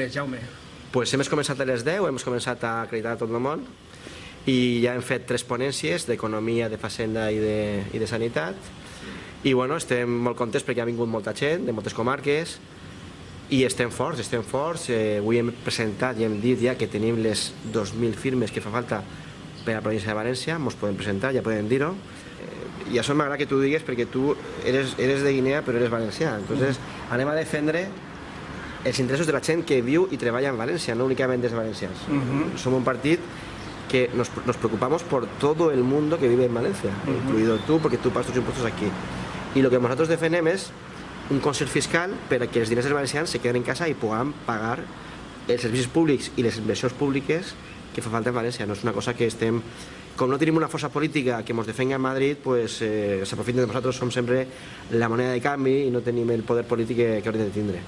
Jaume. Pues hem començat a les 10, hem començat a acreditar tot el món i ja hem fet 3 ponències d'economia, de facenda i de sanitat i bueno, estem molt contents perquè ha vingut molta gent de moltes comarques i estem forts. Avui hem presentat i hem dit ja que tenim les 2.000 firmes que fa falta per a la província de València, ens podem presentar, ja podem dir-ho. I això m'agrada que tu digues perquè tu eres de Guinea però eres valencià, entonces anem a defendre els interessos de la gent que viu i treballa en València, no únicament dels valencians. Som un partit que nos preocupamos por todo el mundo que vive en Valencia, incluido tú, porque tú pagas tus impuestos aquí. Y lo que nosotros defendem és un concert fiscal per a que els diners dels valencians se queden en casa i puguem pagar els servicis públics i les inversions públiques que fa falta en València. No és una cosa que estem... Com no tenim una força política que ens defenga a Madrid, pues s'aprofiten de nosaltres, som sempre la moneda de canvi i no tenim el poder polític que hauríem de tindre.